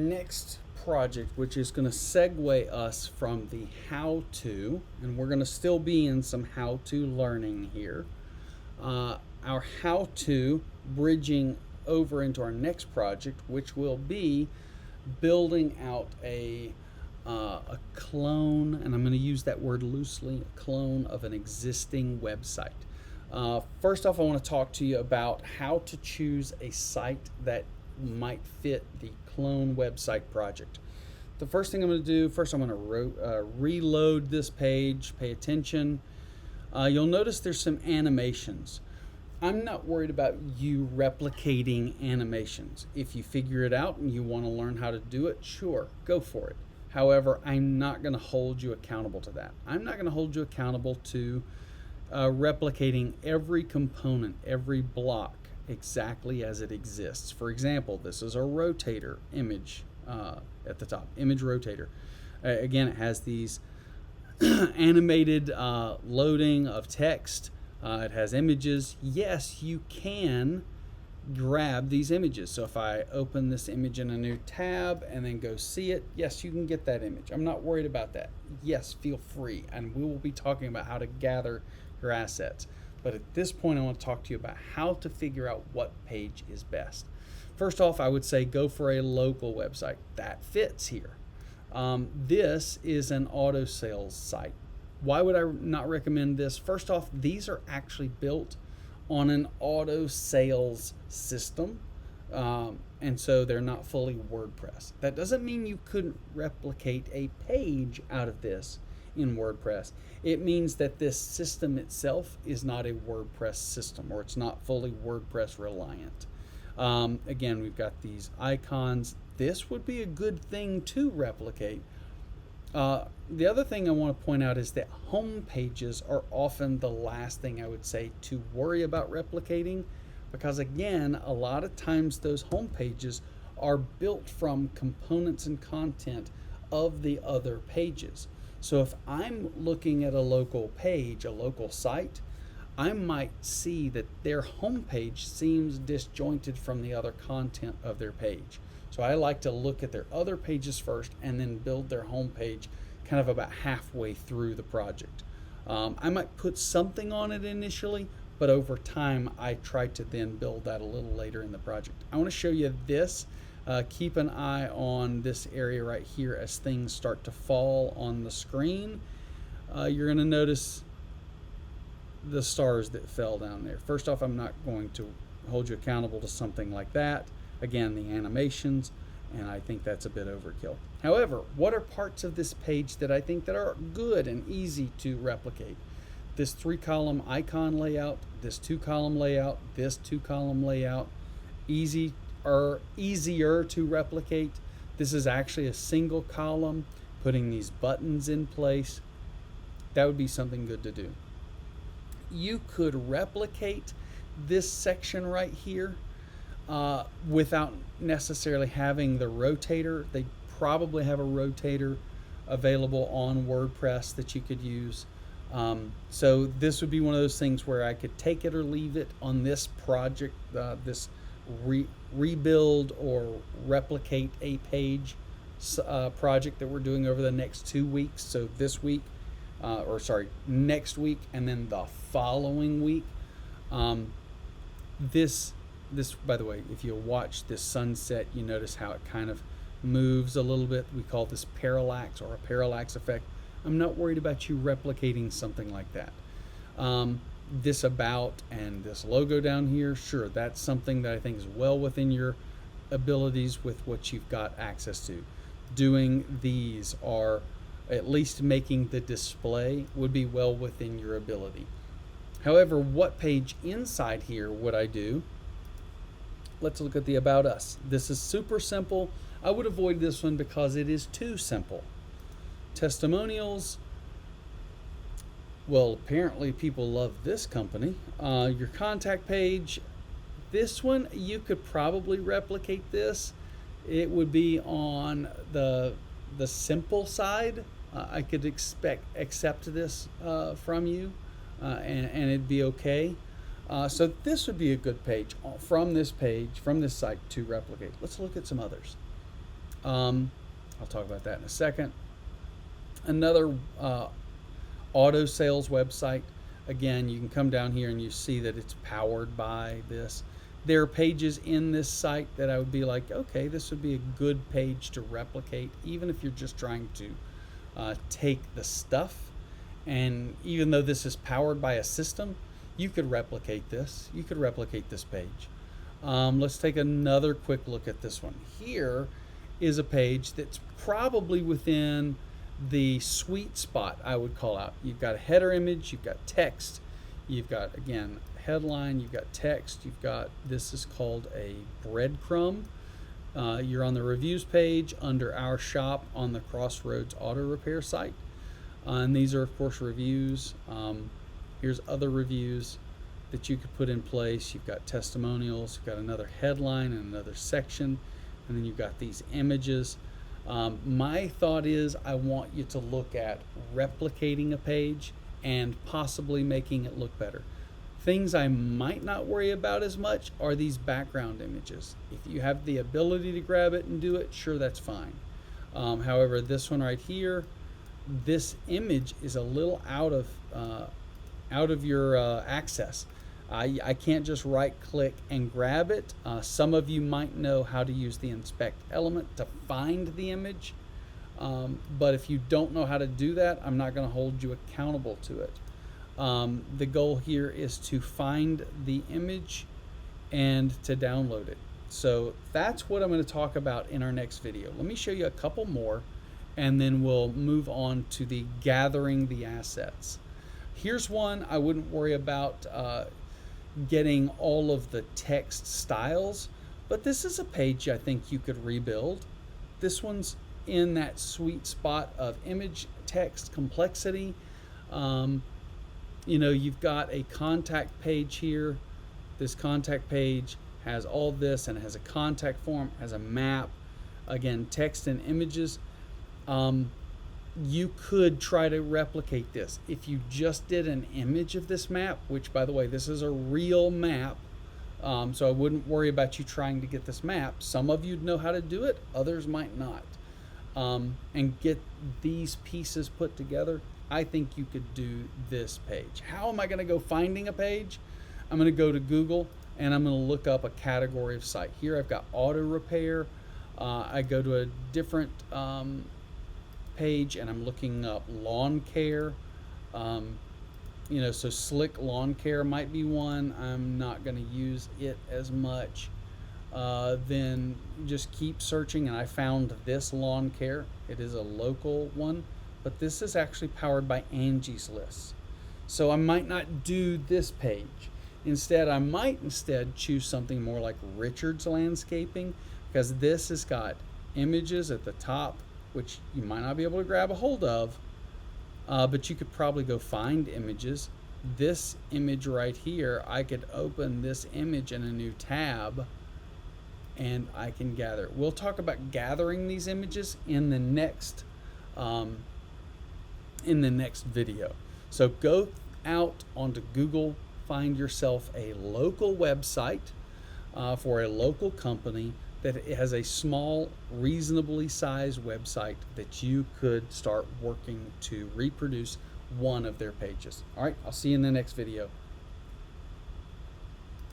Next project, which is going to segue us from the how to, and we're going to still be in some how to learning here. Our how to bridging over into our next project, which will be building out a clone, and I'm going to use that word loosely, a clone of an existing website. First off, I want to talk to you about how to choose a site that might fit the clone website project. The first thing I'm going to do, first I'm going to reload this page. Pay attention. You'll notice there's some animations. I'm not worried about you replicating animations. If you figure it out and you want to learn how to do it, sure, go for it. However, I'm not going to hold you accountable to that. I'm not going to hold you accountable to replicating every component, every block exactly as it exists. For example, this is a rotator image at the top, image rotator. Again, it has these animated loading of text. It has images. Yes, you can grab these images. So if I open this image in a new tab and then go see it, yes, you can get that image. I'm not worried about that. Yes, feel free. And we will be talking about how to gather your assets. But at this point, I want to talk to you about how to figure out what page is best. First off, I would say go for a local website. That fits here. This is an auto sales site. Why would I not recommend this? First off, these are actually built on an auto sales system, and so they're not fully WordPress. That doesn't mean you couldn't replicate a page out of this in WordPress. It means that this system itself is not a WordPress system, or it's not fully WordPress reliant. Again, we've got these icons. This would be a good thing to replicate. The other thing I want to point out is that home pages are often the last thing I would say to worry about replicating, because again, a lot of times those home pages are built from components and content of the other pages. So if I'm looking at a local page, a local site, I might see that their home page seems disjointed from the other content of their page. So I like to look at their other pages first and then build their home page kind of about halfway through the project. I might put something on it initially, but over time I try to then build that a little later in the project. I want to show you this. Keep an eye on this area right here as things start to fall on the screen. You're going to notice the stars that fell down there. First off, I'm not going to hold you accountable to something like that. Again, the animations, and I think that's a bit overkill. However, what are parts of this page that I think that are good and easy to replicate? This 3-column icon layout, this 2-column layout, this 2-column layout, easier to replicate. This is actually a single column, putting these buttons in place. That would be something good to do. You could replicate this section right here without necessarily having the rotator. They probably have a rotator available on WordPress that you could use. So this would be one of those things where I could take it or leave it on this project, this rebuild or replicate a page project that we're doing over the next 2 weeks. So this week, next week, and then the following week. This, by the way, if you watch this sunset, you notice how it kind of moves a little bit. We call this parallax or a parallax effect. I'm not worried about you replicating something like that. This about and this logo down here, sure, that's something that I think is well within your abilities with what you've got access to. Doing these, or at least making the display, would be well within your ability. However, what page inside here would I do? Let's look at the About Us. This is super simple. I would avoid this one because it is too simple. Testimonials. Well, apparently people love this company. Your contact page. This one, you could probably replicate this. It would be on the simple side. I could accept this from you, and it'd be okay. So this would be a good page from this site to replicate. Let's look at some others. I'll talk about that in a second. Another auto sales website. Again, you can come down here and you see that it's powered by this. There are pages in this site that I would be like, okay, this would be a good page to replicate, even if you're just trying to take the stuff. And even though this is powered by a system, you could replicate this. You could replicate this page. Let's take another quick look at this one. Here is a page that's probably within the sweet spot, I would call out. You've got a header image, you've got text, you've got, again, headline, you've got text, you've got, this is called a breadcrumb. You're on the reviews page under our shop on the Crossroads Auto Repair site. And these are, of course, reviews. Here's other reviews that you could put in place. You've got testimonials, you've got another headline and another section, and then you've got these images. My thought is I want you to look at replicating a page and possibly making it look better. Things I might not worry about as much are these background images. If you have the ability to grab it and do it, sure, that's fine. However, this one right here, this image is a little out of your access. I can't just right click and grab it. Some of you might know how to use the inspect element to find the image, but if you don't know how to do that, I'm not going to hold you accountable to it. The goal here is to find the image and to download it. So that's what I'm going to talk about in our next video. Let me show you a couple more, and then we'll move on to the gathering the assets. Here's one I wouldn't worry about getting all of the text styles, but this is a page I think you could rebuild. This one's in that sweet spot of image text complexity. You know, you've got a contact page here. This contact page has all this, and it has a contact form, has a map, again, text and images. You could try to replicate this. If you just did an image of this map, which, by the way, this is a real map, so I wouldn't worry about you trying to get this map. Some of you know how to do it, others might not. And get these pieces put together, I think you could do this page. How am I going to go finding a page? I'm going to go to Google and I'm going to look up a category of site. Here I've got auto repair. I go to a different page and I'm looking up lawn care. You know, so Slick Lawn Care might be one. I'm not going to use it as much. Then just keep searching, and I found this lawn care. It is a local one, but this is actually powered by Angie's List. So I might not do this page. Instead, I might choose something more like Richard's Landscaping, because this has got images at the top, which you might not be able to grab a hold of, but you could probably go find images. This image right here, I could open this image in a new tab and I can gather. We'll talk about gathering these images in the next video. So go out onto Google, find yourself a local website for a local company that has a small, reasonably sized website that you could start working to reproduce one of their pages. All right, I'll see you in the next video.